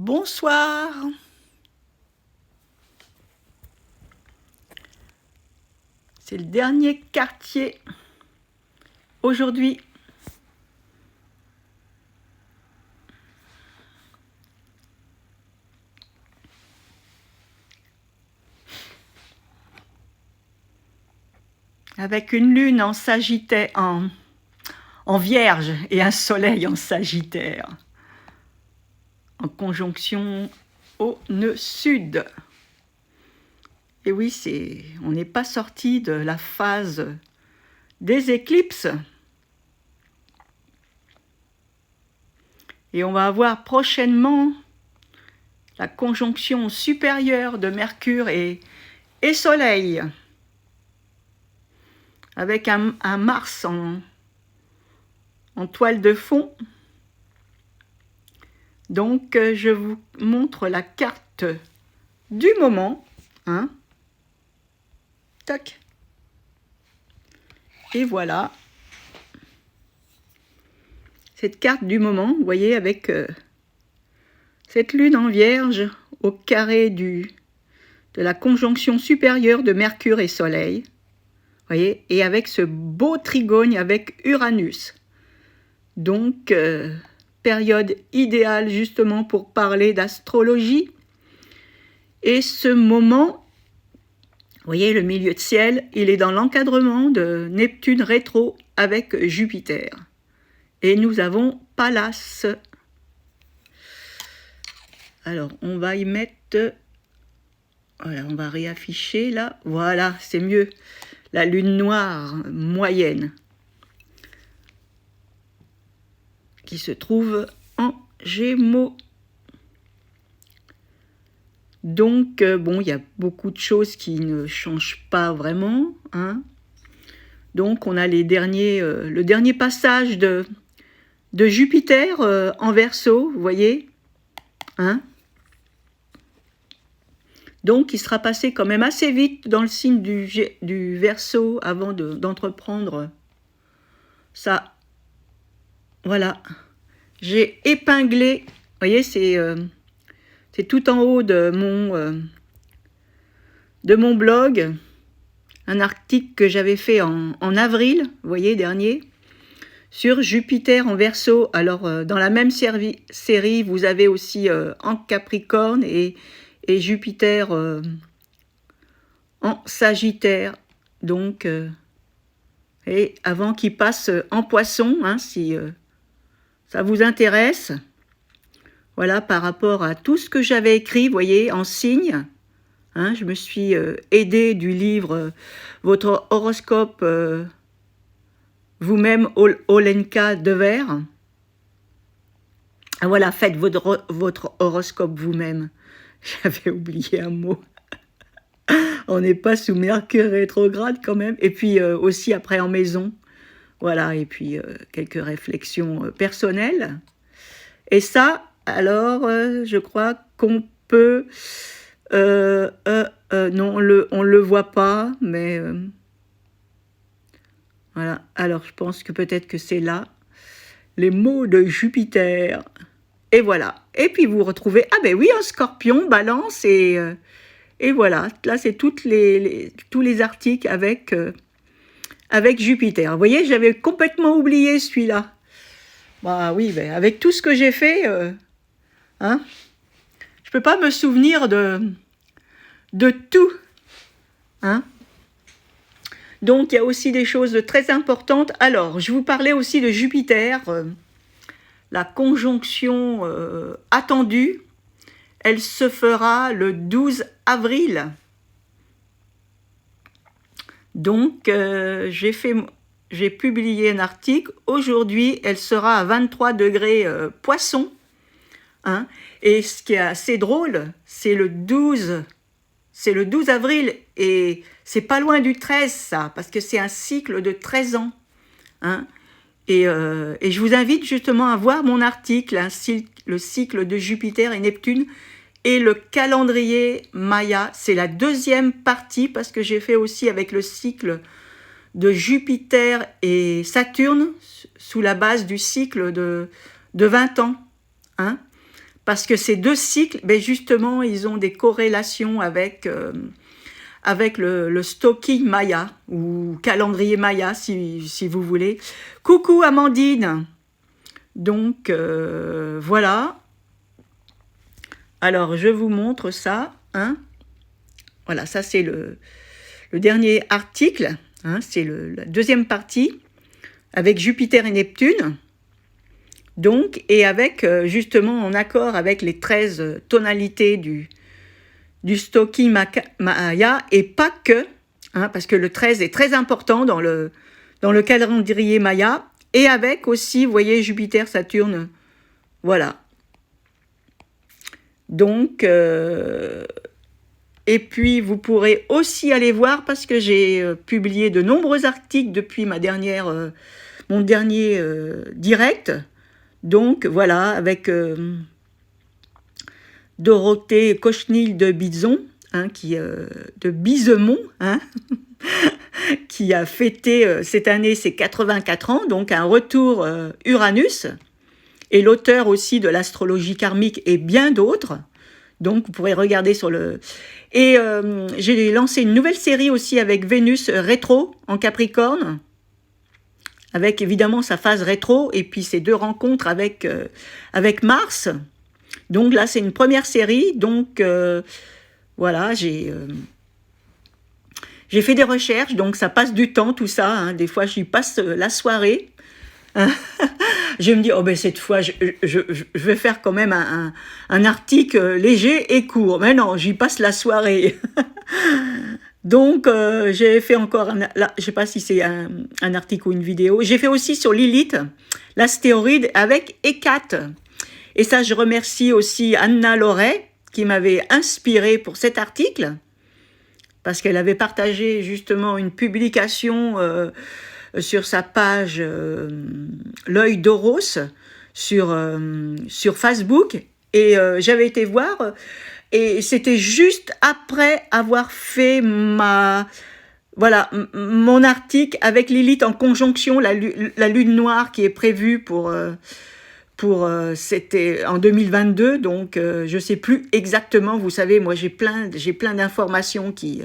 Bonsoir. C'est le dernier quartier aujourd'hui. Avec une lune en Sagittaire, en Vierge et un soleil en Sagittaire, en conjonction au nœud sud. Et oui, on n'est pas sorti de la phase des éclipses. Et on va avoir prochainement la conjonction supérieure de Mercure et Soleil, avec un Mars en toile de fond. Donc, je vous montre la carte du moment. Hein. Tac. Et voilà. Cette carte du moment, vous voyez, avec cette lune en Vierge au carré de la conjonction supérieure de Mercure et Soleil. Voyez, et avec ce beau trigone avec Uranus. Donc, période idéale justement pour parler d'astrologie. Et ce moment, vous voyez, le milieu de ciel, il est dans l'encadrement de Neptune rétro avec Jupiter. Et nous avons Pallas. Alors, on va y mettre... Voilà, on va réafficher là. Voilà, c'est mieux. La lune noire moyenne qui se trouve en Gémeaux. Donc, bon, il y a beaucoup de choses qui ne changent pas vraiment. Hein. Donc, on a le dernier passage de Jupiter en Verseau, vous voyez. Hein. Donc, il sera passé quand même assez vite dans le signe du Verseau avant d'entreprendre ça. Voilà. J'ai épinglé, vous voyez, c'est tout en haut de mon blog, un article que j'avais fait en avril, vous voyez, dernier, sur Jupiter en Verseau. Alors, dans la même série, vous avez aussi en Capricorne et Jupiter en Sagittaire. Donc, et avant qu'il passe en Poisson, hein, si ça vous intéresse. Voilà, par rapport à tout ce que j'avais écrit, vous voyez, en signe. Hein, je me suis aidée du livre Votre horoscope vous-même, Olenka Dever. Ah, voilà, faites votre horoscope vous-même. J'avais oublié un mot. On n'est pas sous Mercure rétrograde quand même. Et puis aussi après en maison. Voilà, et puis quelques réflexions personnelles. Et ça, alors, je crois qu'on peut... non, on le voit pas, mais... voilà, alors je pense que peut-être que c'est là, les mots de Jupiter. Et voilà. Et puis vous retrouvez, ah ben oui, un Scorpion, Balance, et voilà. Là, c'est tous les articles avec Jupiter. Vous voyez, j'avais complètement oublié celui-là. Bah oui, ben, avec tout ce que j'ai fait, hein, je peux pas me souvenir de tout. Hein. Donc, il y a aussi des choses très importantes. Alors, je vous parlais aussi de Jupiter, la conjonction attendue. Elle se fera le 12 avril. Donc, j'ai publié un article. Aujourd'hui, elle sera à 23 degrés Poisson. Hein. Et ce qui est assez drôle, c'est le 12 avril. Et c'est pas loin du 13, ça, parce que c'est un cycle de 13 ans. Hein. Et je vous invite justement à voir mon article, hein, le cycle de Jupiter et Neptune, et le calendrier Maya. C'est la deuxième partie, parce que j'ai fait aussi avec le cycle de Jupiter et Saturne, sous la base du cycle de 20 ans. Hein. parce que ces deux cycles, ben justement, ils ont des corrélations avec, avec le stocking Maya, ou calendrier Maya, si vous voulez. Coucou Amandine. Donc, voilà. Alors, je vous montre ça. Hein. Voilà, ça c'est le dernier article. Hein, c'est la deuxième partie, avec Jupiter et Neptune. Donc, et avec, justement, en accord avec les 13 tonalités du stocking Maya, et pas que, hein, parce que le 13 est très important dans le calendrier Maya, et avec aussi, vous voyez, Jupiter, Saturne, voilà. Donc, et puis vous pourrez aussi aller voir, parce que j'ai publié de nombreux articles depuis mon dernier direct. Donc voilà, avec Dorothée Cochenil de Bizon, hein, de Bizemont, hein, qui a fêté cette année ses 84 ans, donc un retour Uranus, et l'auteur aussi de l'astrologie karmique et bien d'autres. Donc vous pourrez regarder sur le... Et j'ai lancé une nouvelle série aussi avec Vénus rétro en Capricorne, avec évidemment sa phase rétro, et puis ses deux rencontres avec Mars. Donc là, c'est une première série, donc voilà, j'ai fait des recherches, donc ça passe du temps, tout ça, hein. Des fois, j'y passe la soirée. Je me dis, oh ben cette fois, je vais faire quand même un article léger et court. Mais non, j'y passe la soirée. Donc, j'ai fait encore, je sais pas si c'est un article ou une vidéo. J'ai fait aussi sur Lilith, l'astéroïde avec Hécate. Et ça, je remercie aussi Anna Loret, qui m'avait inspirée pour cet article, parce qu'elle avait partagé justement une publication sur sa page L'œil d'Horos sur Facebook, et j'avais été voir, et c'était juste après avoir fait voilà, mon article avec Lilith en conjonction, la lune noire qui est prévue c'était en 2022, donc je sais plus exactement, vous savez, moi j'ai plein d'informations qui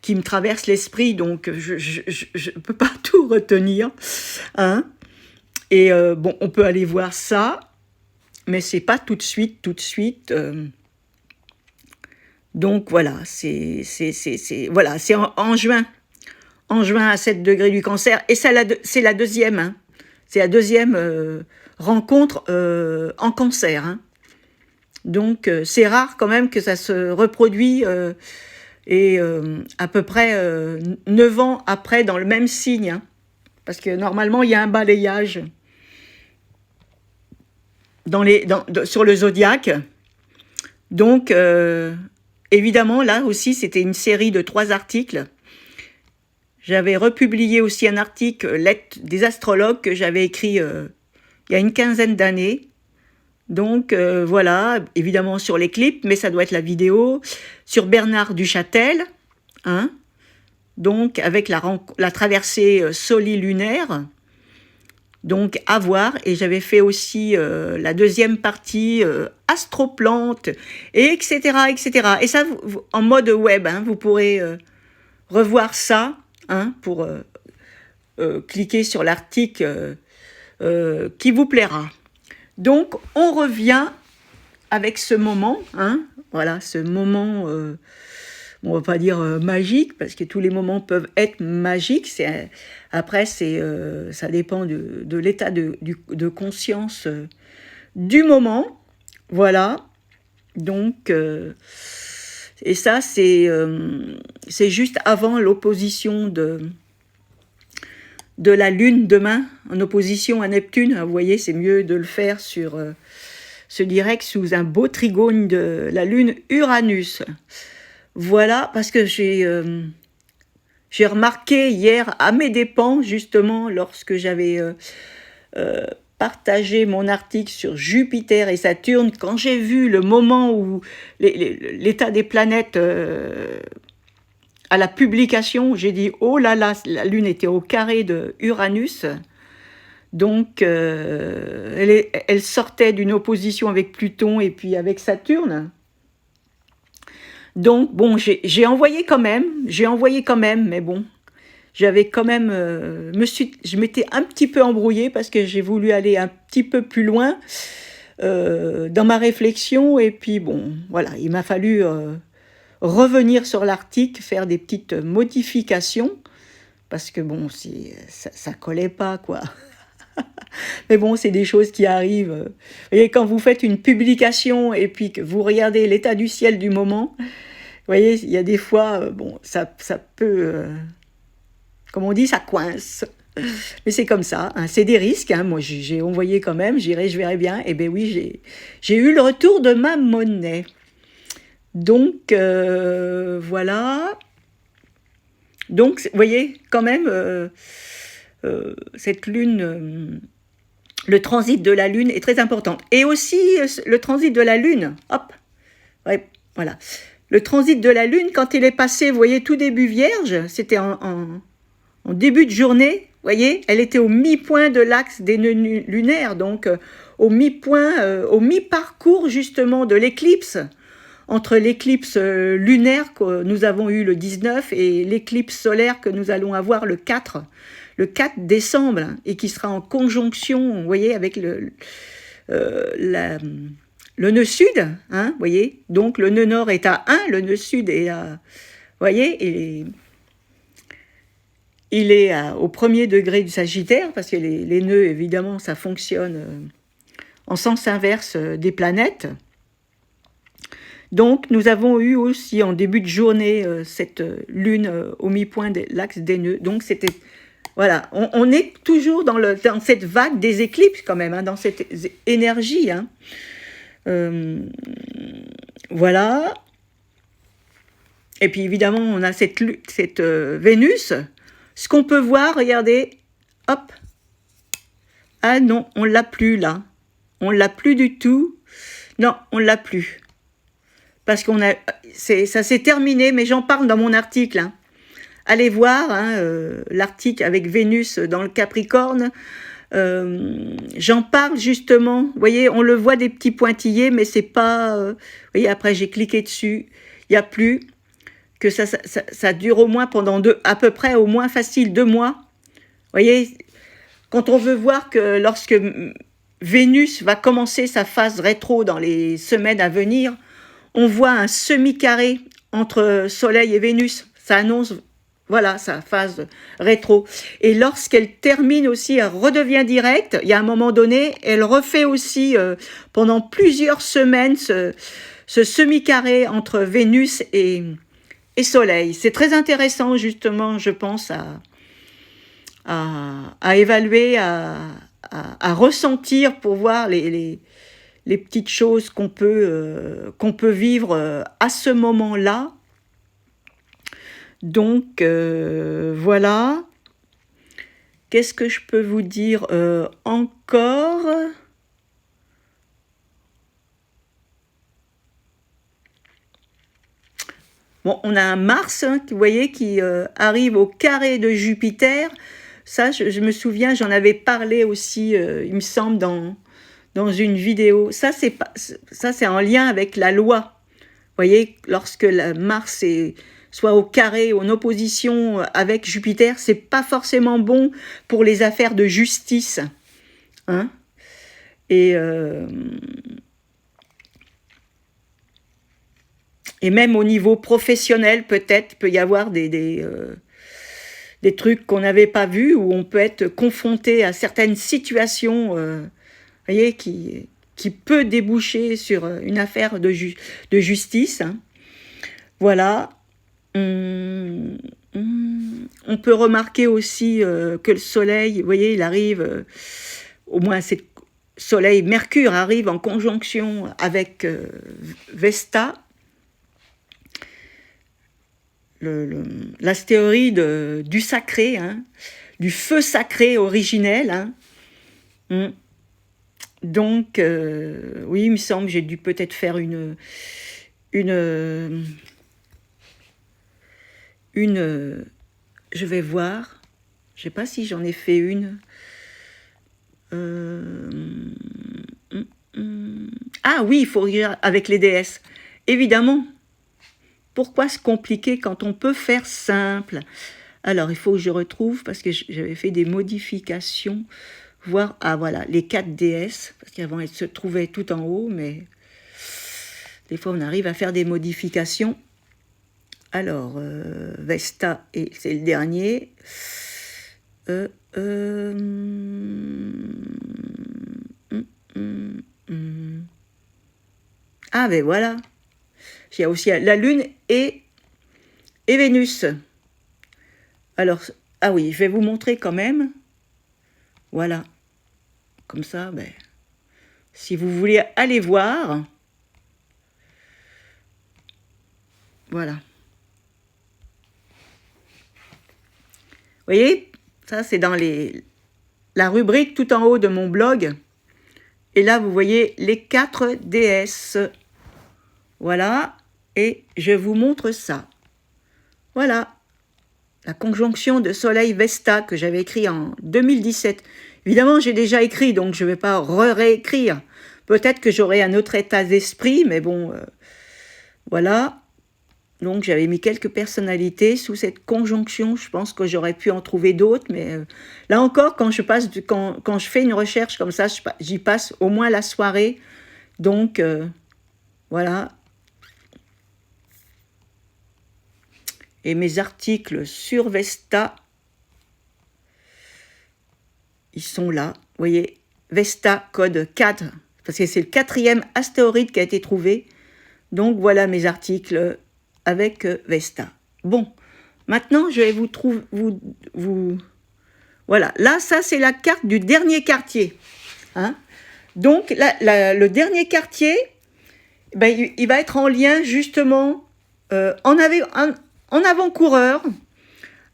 me traversent l'esprit, donc je peux pas tout retenir, hein. Et bon, on peut aller voir ça, mais c'est pas tout de suite, donc voilà, voilà, c'est en juin à 7 degrés du Cancer, et c'est la deuxième, hein. C'est la deuxième rencontre en Cancer, hein. Donc c'est rare quand même que ça se reproduit, et à peu près 9 ans après dans le même signe, hein. Parce que normalement il y a un balayage sur le zodiaque. Donc évidemment là aussi c'était une série de 3 articles. J'avais republié aussi un article, Lettre des astrologues, que j'avais écrit il y a une quinzaine d'années. Donc voilà, évidemment sur les clips, mais ça doit être la vidéo, sur Bernard Duchâtel, hein, donc avec la traversée solilunaire, donc à voir. Et j'avais fait aussi la deuxième partie, astroplantes, et etc., etc. Et ça, en mode web, hein, vous pourrez revoir ça, hein, pour cliquer sur l'article qui vous plaira. Donc, on revient avec ce moment, hein, voilà, ce moment, on va pas dire magique, parce que tous les moments peuvent être magiques. Après, ça dépend de l'état de conscience du moment, voilà. Donc, et ça, c'est juste avant l'opposition de la Lune demain, en opposition à Neptune. Vous voyez, c'est mieux de le faire sur ce direct sous un beau trigone de la Lune Uranus. Voilà, parce que j'ai remarqué hier à mes dépens, justement, lorsque j'avais partagé mon article sur Jupiter et Saturne, quand j'ai vu le moment où l'état des planètes... à la publication, j'ai dit, oh là là, la Lune était au carré de Uranus. Donc, elle sortait d'une opposition avec Pluton et puis avec Saturne. Donc, bon, j'ai envoyé quand même, mais bon, j'avais quand même, je m'étais un petit peu embrouillée parce que j'ai voulu aller un petit peu plus loin dans ma réflexion, et puis bon, voilà, il m'a fallu revenir sur l'article, faire des petites modifications, parce que bon, ça collait pas, quoi. Mais bon, c'est des choses qui arrivent. Et quand vous faites une publication et puis que vous regardez l'état du ciel du moment, vous voyez, il y a des fois, bon, ça peut, comme on dit, ça coince. Mais c'est comme ça, hein, c'est des risques. Hein. Moi, j'ai envoyé quand même, j'irai, je verrai bien. Et ben oui, j'ai eu le retour de ma monnaie. Donc, voilà. Donc, vous voyez, quand même, cette lune, le transit de la lune est très important. Et aussi, le transit de la lune, hop, ouais, voilà. Le transit de la lune, quand il est passé, vous voyez, tout début vierge, c'était en début de journée, vous voyez, elle était au mi-point de l'axe des nœuds lunaires, donc au mi-point, au mi-parcours justement de l'éclipse, entre l'éclipse lunaire que nous avons eu le 19 et l'éclipse solaire que nous allons avoir le 4 décembre, hein, et qui sera en conjonction, vous voyez, avec le nœud sud, hein, vous voyez, donc le nœud nord est à 1, le nœud sud est à, vous voyez, il est au premier degré du Sagittaire, parce que les nœuds, évidemment, ça fonctionne en sens inverse des planètes. Donc, nous avons eu aussi en début de journée cette lune au mi-point de l'axe des nœuds. Donc, c'était, voilà, on est toujours dans cette vague des éclipses quand même, hein, dans cette énergie. Hein. Voilà. Et puis, évidemment, on a cette Vénus. Ce qu'on peut voir, regardez, hop. Ah non, on l'a plus là. On l'a plus du tout. Non, on l'a plus. Parce ça s'est terminé, mais j'en parle dans mon article. Hein. Allez voir hein, l'article avec Vénus dans le Capricorne. J'en parle justement. Vous voyez, on le voit des petits pointillés, mais c'est pas. Vous voyez, après j'ai cliqué dessus. Il n'y a plus. Que ça dure au moins pendant à peu près au moins facile 2 mois. Vous voyez, quand on veut voir que lorsque Vénus va commencer sa phase rétro dans les semaines à venir, on voit un semi-carré entre Soleil et Vénus. Ça annonce, voilà, sa phase rétro. Et lorsqu'elle termine aussi, elle redevient directe. Il y a un moment donné, elle refait aussi pendant plusieurs semaines ce semi-carré entre Vénus et Soleil. C'est très intéressant, justement, je pense, à évaluer, à ressentir pour voir les petites choses qu'on peut vivre à ce moment-là. Donc, voilà. Qu'est-ce que je peux vous dire encore ? Bon, on a un Mars, hein, vous voyez, qui arrive au carré de Jupiter. Ça, je me souviens, j'en avais parlé aussi, il me semble, dans une vidéo. Ça, c'est en lien avec la loi. Vous voyez, lorsque Mars soit au carré, en opposition avec Jupiter, c'est pas forcément bon pour les affaires de justice. Hein. Et même au niveau professionnel, peut-être, peut y avoir des trucs qu'on n'avait pas vus, où on peut être confronté à certaines situations, voyez, qui peut déboucher sur une affaire de justice. Hein. Voilà. On peut remarquer aussi que le Soleil, vous voyez, il arrive, au moins c'est Soleil, Mercure arrive en conjonction avec Vesta, l'astéroïde du sacré, hein, du feu sacré originel. Hein. Donc, oui, il me semble que j'ai dû peut-être faire une je vais voir, je ne sais pas si j'en ai fait une. Ah oui, il faut regarder avec les déesses. Évidemment. Pourquoi se compliquer quand on peut faire simple? Alors, il faut que je retrouve, parce que j'avais fait des modifications, voir, ah voilà, les 4 déesses, parce qu'avant elles se trouvaient tout en haut, mais des fois on arrive à faire des modifications. Alors, Vesta, et c'est le dernier. Ah ben voilà. Il y a aussi la Lune et Vénus. Alors, ah oui, je vais vous montrer quand même. Voilà. Comme ça, ben, si vous voulez aller voir. Voilà. Vous voyez, ça c'est dans la rubrique tout en haut de mon blog. Et là, vous voyez les 4 déesses. Voilà. Et je vous montre ça. Voilà. La conjonction de Soleil Vesta que j'avais écrit en 2017. Évidemment, j'ai déjà écrit, donc je ne vais pas réécrire. Peut-être que j'aurai un autre état d'esprit, mais bon, voilà. Donc j'avais mis quelques personnalités sous cette conjonction. Je pense que j'aurais pu en trouver d'autres, mais là encore, quand je fais une recherche comme ça, j'y passe au moins la soirée. Donc voilà. Et mes articles sur Vesta, ils sont là. Vous voyez, Vesta code 4, parce que c'est le 4e astéroïde qui a été trouvé. Donc voilà mes articles avec Vesta. Bon, maintenant je vais voilà, là ça c'est la carte du dernier quartier. Hein. Donc le dernier quartier, ben, il va être en lien justement en avant-coureur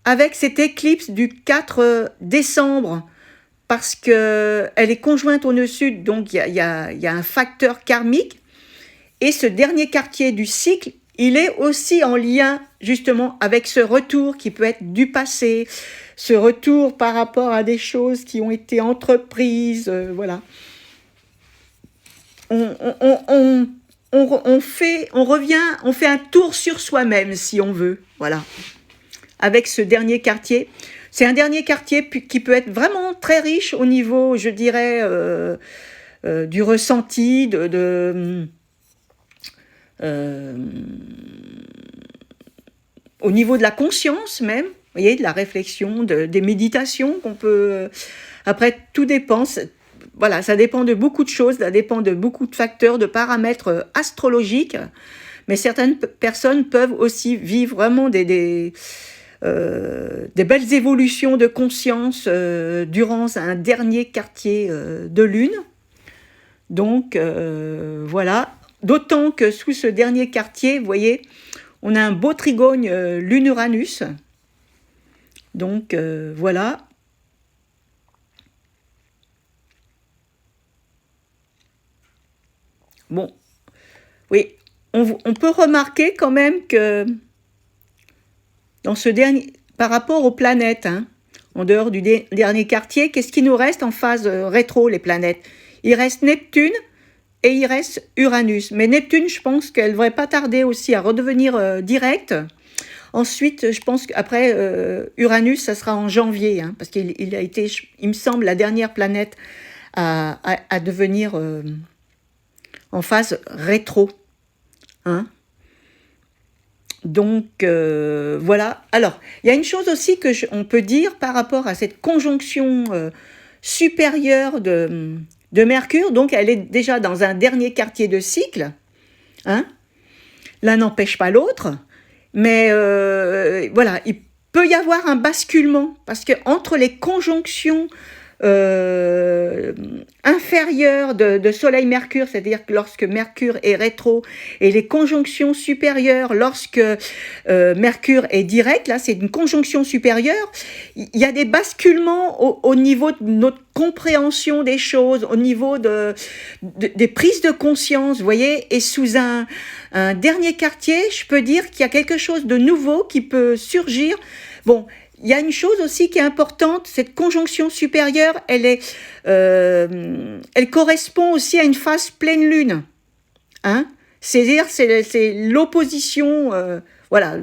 avec cette éclipse du 4 décembre, parce qu'elle est conjointe au nœud sud, donc il y a un facteur karmique. Et ce dernier quartier du cycle, il est aussi en lien justement avec ce retour qui peut être du passé, ce retour par rapport à des choses qui ont été entreprises, voilà. On fait un tour sur soi-même si on veut, voilà. Avec ce dernier quartier. C'est un dernier quartier qui peut être vraiment très riche au niveau, je dirais, du ressenti, au niveau de la conscience même, vous voyez, de la réflexion, des méditations qu'on peut... Après, tout dépend, voilà, ça dépend de beaucoup de choses, ça dépend de beaucoup de facteurs, de paramètres astrologiques, mais certaines personnes peuvent aussi vivre vraiment des belles évolutions de conscience durant un dernier quartier de lune. Donc, voilà. D'autant que sous ce dernier quartier, vous voyez, on a un beau trigone Lune-Uranus. Donc, voilà. Bon, oui, on peut remarquer quand même que dans ce dernier, par rapport aux planètes, hein, en dehors du dernier quartier, qu'est-ce qui nous reste en phase rétro, les planètes? Il reste Neptune et il reste Uranus. Mais Neptune, je pense qu'elle ne devrait pas tarder aussi à redevenir directe. Ensuite, je pense qu'après Uranus, ça sera en janvier, hein, parce qu'il a été, il me semble, la dernière planète à devenir en phase rétro. Hein. Donc, voilà. Alors, il y a une chose aussi qu'on peut dire par rapport à cette conjonction supérieure de Mercure. Donc, elle est déjà dans un dernier quartier de cycle. Hein. L'un n'empêche pas l'autre. Mais voilà, il peut y avoir un basculement. Parce que entre les conjonctions inférieure de Soleil-Mercure, c'est-à-dire que lorsque Mercure est rétro, et les conjonctions supérieures lorsque Mercure est direct, là c'est une conjonction supérieure, il y a des basculements au niveau de notre compréhension des choses, au niveau des prises de conscience, vous voyez, et sous un dernier quartier, je peux dire qu'il y a quelque chose de nouveau qui peut surgir. Bon, il y a une chose aussi qui est importante, cette conjonction supérieure, elle correspond aussi à une phase pleine lune. Hein? C'est-à-dire, c'est l'opposition, voilà.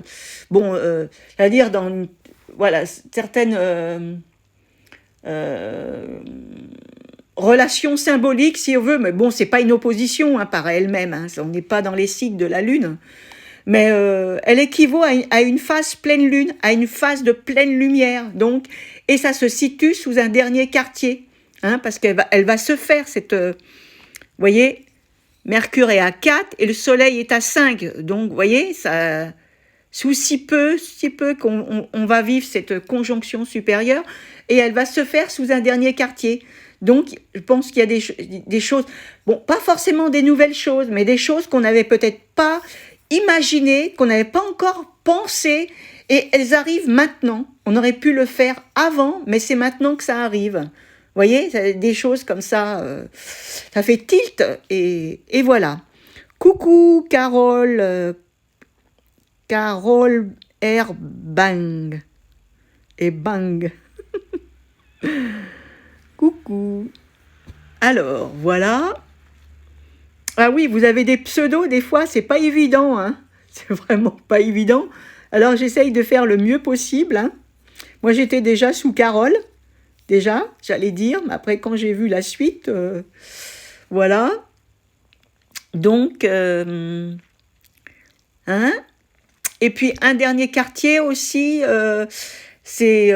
Bon, c'est-à-dire dans, voilà, certaines relations symboliques, si on veut, mais bon, c'est pas une opposition hein, par elle-même. Hein, on n'est pas dans les cycles de la lune. Mais elle équivaut à une phase pleine lune, à une phase de pleine lumière, donc, et ça se situe sous un dernier quartier, hein, parce elle va se faire cette, vous voyez, Mercure est à 4 et le Soleil est à 5, donc, vous voyez, ça, sous si peu qu'on va vivre cette conjonction supérieure, et elle va se faire sous un dernier quartier. Donc, je pense qu'il y a des choses, bon, pas forcément des nouvelles choses, mais des choses qu'on n'avait peut-être pas imaginées, qu'on n'avait pas encore pensé, et elles arrivent maintenant. On aurait pu le faire avant, mais c'est maintenant que ça arrive. Vous voyez, des choses comme ça, ça fait tilt, et voilà. Coucou Carole, Carole R. Bang. Et Bang. Coucou. Alors, voilà. Ah oui, vous avez des pseudos, des fois, c'est pas évident, hein. C'est vraiment pas évident. Alors, j'essaye de faire le mieux possible, hein. Moi, j'étais déjà sous Carole, déjà, j'allais dire, mais après, quand j'ai vu la suite, voilà. Donc, hein. Et puis, un dernier quartier aussi, c'est...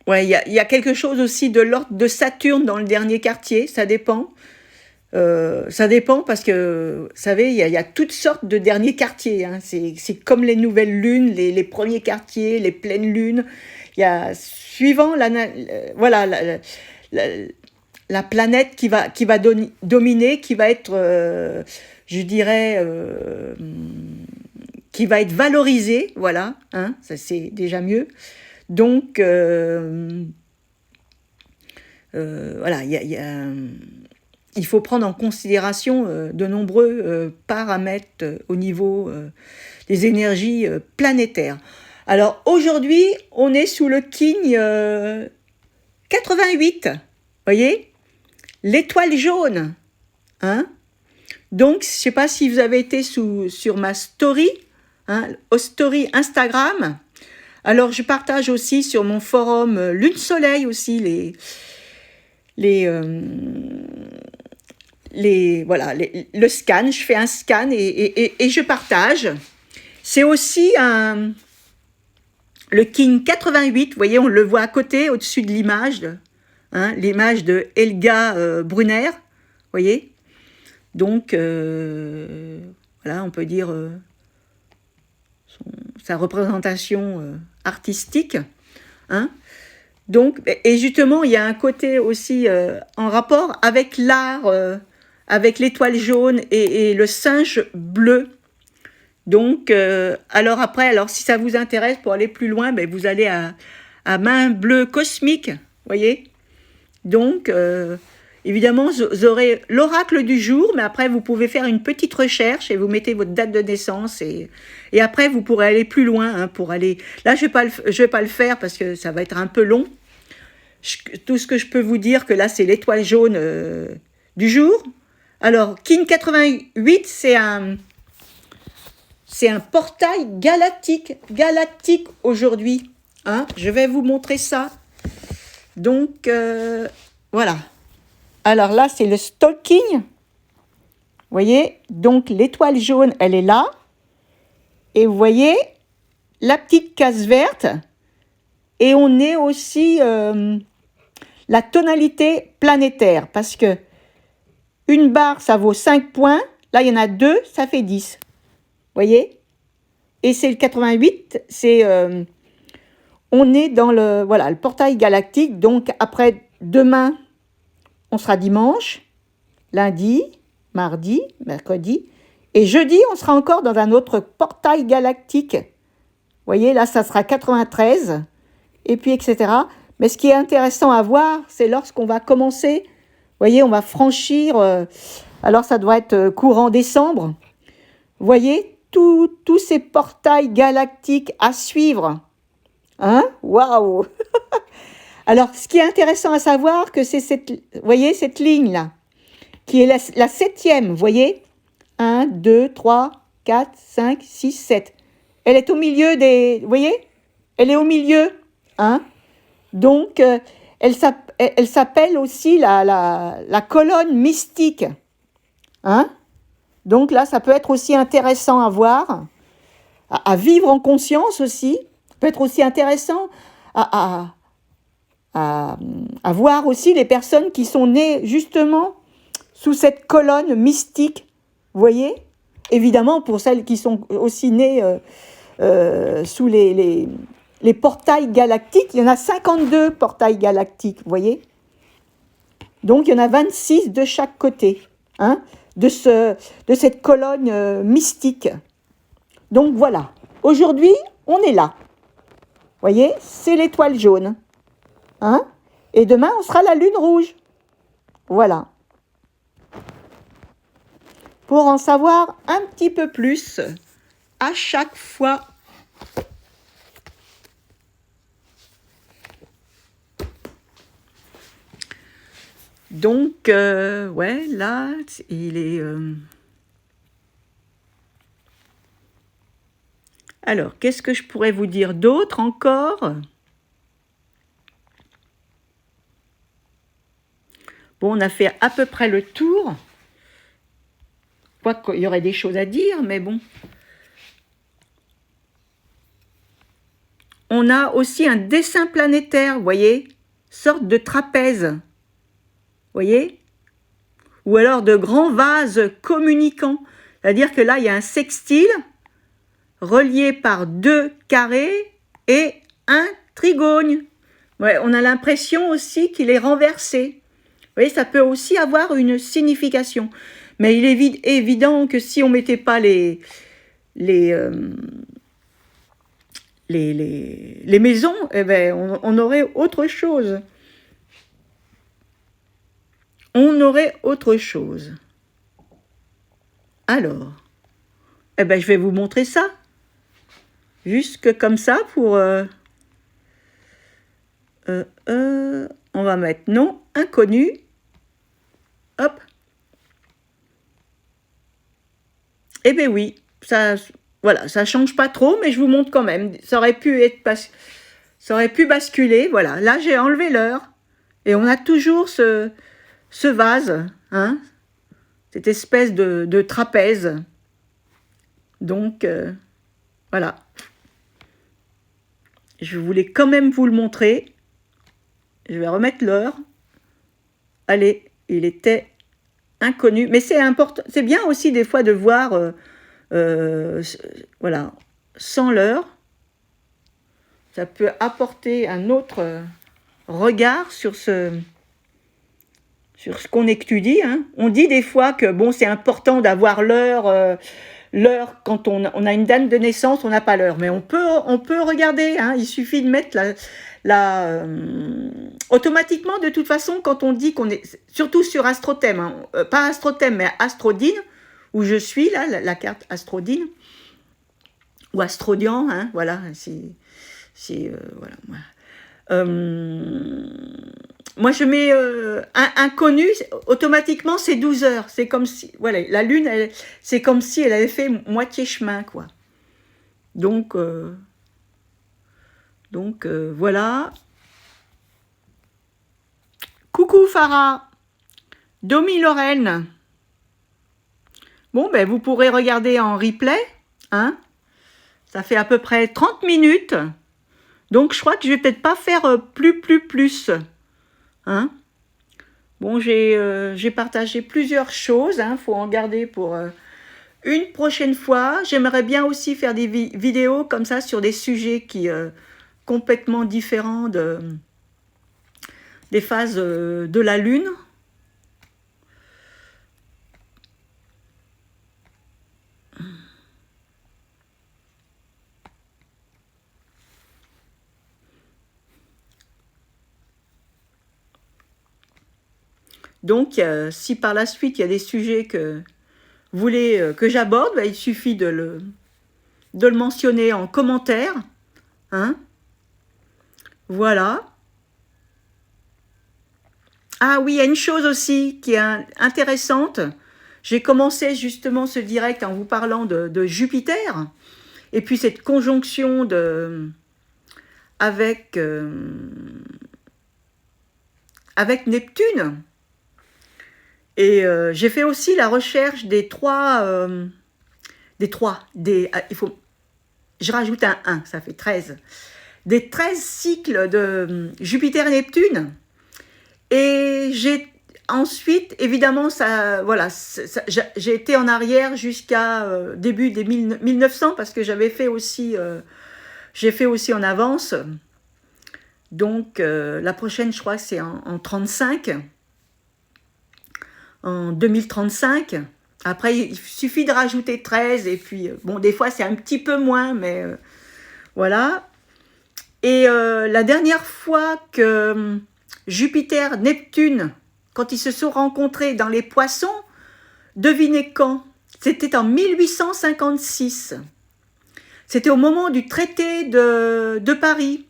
ouais, il y a quelque chose aussi de l'ordre de Saturne dans le dernier quartier, ça dépend. Ça dépend parce que, vous savez, il y a toutes sortes de derniers quartiers. Hein. C'est comme les nouvelles lunes, les premiers quartiers, les pleines lunes. Il y a, suivant voilà, la planète qui va dominer, qui va être, je dirais, qui va être valorisée, voilà, hein, ça c'est déjà mieux. Donc, voilà, il faut prendre en considération de nombreux paramètres au niveau des énergies planétaires. Alors, aujourd'hui, on est sous le King 88, voyez, l'étoile jaune. Hein? Donc, je ne sais pas si vous avez été sur ma story, hein, aux story Instagram. Alors, je partage aussi sur mon forum Lune-Soleil aussi voilà, le scan. Je fais un scan et je partage. C'est aussi le King 88. Vous voyez, on le voit à côté, au-dessus de l'image, hein, l'image de Helga Brunner. Vous voyez. Donc, voilà, on peut dire sa représentation artistique. Hein. Donc, et justement, il y a un côté aussi en rapport avec l'art, avec l'étoile jaune et le singe bleu. Donc, alors après, si ça vous intéresse, pour aller plus loin, ben, vous allez à Main Bleue Cosmique, voyez. Donc, évidemment, vous aurez l'oracle du jour, mais après, vous pouvez faire une petite recherche et vous mettez votre date de naissance et après, vous pourrez aller plus loin. Hein, pour aller... Là, je vais pas le faire parce que ça va être un peu long. Tout ce que je peux vous dire, que là, c'est l'étoile jaune du jour. Alors, King 88, c'est un portail galactique aujourd'hui. Hein, je vais vous montrer ça. Donc, voilà. Alors là, c'est le stalking. Vous voyez, donc l'étoile jaune, elle est là. Et vous voyez, la petite case verte. Et on est aussi la tonalité planétaire. Parce que une barre, ça vaut 5 points. Là, il y en a 2, ça fait 10. Vous voyez? Et c'est le 88. On est dans le portail galactique. Donc, après, demain, on sera dimanche, lundi, mardi, mercredi. Et jeudi, on sera encore dans un autre portail galactique. Vous voyez, là, ça sera 93. Et puis, etc. Mais ce qui est intéressant à voir, c'est lorsqu'on va commencer. Vous voyez, on va franchir. Alors, ça doit être courant décembre. Vous voyez, tous ces portails galactiques à suivre. Hein? Waouh! Alors, ce qui est intéressant à savoir, que c'est cette, vous voyez, cette ligne-là, qui est la septième, vous voyez? 1, 2, 3, 4, 5, 6, 7. Elle est au milieu des... Vous voyez? Elle est au milieu. Hein? Donc, elle s'appelle aussi la colonne mystique. Hein? Donc là, ça peut être aussi intéressant à voir, à vivre en conscience aussi. Ça peut être aussi intéressant à voir aussi les personnes qui sont nées justement sous cette colonne mystique. Vous voyez? Évidemment, pour celles qui sont aussi nées sous les portails galactiques, il y en a 52 portails galactiques, vous voyez? Donc, il y en a 26 de chaque côté, hein, de cette colonne mystique. Donc, voilà. Aujourd'hui, on est là. Vous voyez? C'est l'étoile jaune. Hein? Et demain, on sera la lune rouge. Voilà. Pour en savoir un petit peu plus, à chaque fois. Donc, ouais, là, il est... Alors, qu'est-ce que je pourrais vous dire d'autre encore? Bon, on a fait à peu près le tour. Quoique, il y aurait des choses à dire, mais bon. On a aussi un dessin planétaire, vous voyez? Sorte de trapèze. Vous voyez? Ou alors de grands vases communicants. C'est-à-dire que là, il y a un sextile relié par 2 carrés et un trigone. Ouais, on a l'impression aussi qu'il est renversé. Vous voyez, ça peut aussi avoir une signification. Mais il est évident que si on ne mettait pas les maisons, eh ben, on aurait autre chose. On aurait autre chose. Alors, eh ben, je vais vous montrer ça. Juste comme ça pour... on va mettre nom inconnu. Hop. Eh bien oui, ça, voilà, ça change pas trop, mais je vous montre quand même. Ça aurait pu basculer. Voilà, là j'ai enlevé l'heure. Et on a toujours ce vase, hein, cette espèce de trapèze. Donc, voilà. Je voulais quand même vous le montrer. Je vais remettre l'heure. Allez, il était inconnu. Mais c'est important. C'est bien aussi des fois de voir, voilà, sans l'heure. Ça peut apporter un autre regard sur ce qu'on étudie. Hein. On dit des fois que bon, c'est important d'avoir l'heure. L'heure, quand on a une date de naissance, on n'a pas l'heure. Mais on peut regarder. Hein. Il suffit de mettre automatiquement, de toute façon, quand on dit qu'on est, surtout sur Astrothème, hein, pas Astrothème, mais Astrodine, où je suis, là, la carte Astrodine, ou Astrodian, hein, voilà, voilà. Moi, je mets inconnu, automatiquement, c'est 12 heures. C'est comme si, voilà, la Lune, c'est comme si elle avait fait moitié chemin, quoi. Donc voilà. Coucou Farah, Domi Lorraine. Bon, ben vous pourrez regarder en replay, hein. Ça fait à peu près 30 minutes. Donc, je crois que je vais peut-être pas faire plus. Hein? Bon, j'ai partagé plusieurs choses. Hein, faut en garder pour une prochaine fois. J'aimerais bien aussi faire des vidéos comme ça sur des sujets qui complètement différents des phases de la Lune. Donc, si par la suite, il y a des sujets que vous voulez que j'aborde, bah, il suffit de de le mentionner en commentaire. Hein? Voilà. Ah oui, il y a une chose aussi qui est intéressante. J'ai commencé justement ce direct en vous parlant de Jupiter. Et puis cette conjonction avec Neptune. Et j'ai fait aussi la recherche des je rajoute un 1, ça fait 13. Des 13 cycles de Jupiter et Neptune. Et ensuite, évidemment, j'ai été en arrière jusqu'à début des 1900 parce que j'ai fait aussi en avance. Donc, la prochaine, je crois que c'est en 35, en 2035. Après, il suffit de rajouter 13 et puis, bon, des fois, c'est un petit peu moins, mais voilà. Et la dernière fois que Jupiter, Neptune, quand ils se sont rencontrés dans les Poissons, devinez quand? C'était en 1856. C'était au moment du traité de Paris.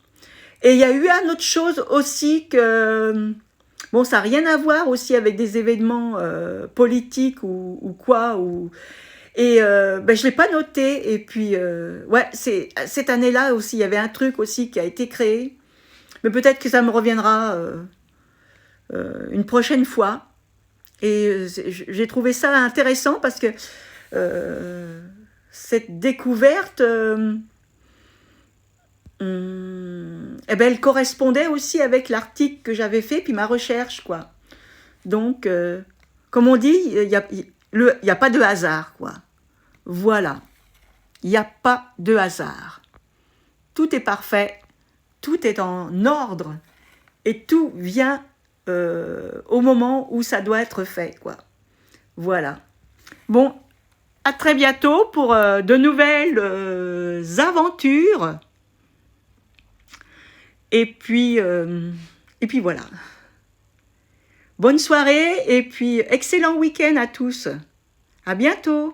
Et il y a eu une autre chose aussi que... Bon, ça n'a rien à voir aussi avec des événements politiques ou quoi. Et je ne l'ai pas noté. Et puis, ouais, cette année-là aussi, il y avait un truc aussi qui a été créé. Mais peut-être que ça me reviendra une prochaine fois. Et j'ai trouvé ça intéressant parce que cette découverte, elle correspondait aussi avec l'article que j'avais fait, puis ma recherche, quoi. Donc, comme on dit, il n'y a pas de hasard, quoi. Voilà. Il n'y a pas de hasard. Tout est parfait, tout est en ordre, et tout vient au moment où ça doit être fait, quoi. Voilà. Bon, à très bientôt pour de nouvelles aventures. Et puis voilà. Bonne soirée et puis excellent week-end à tous. À bientôt.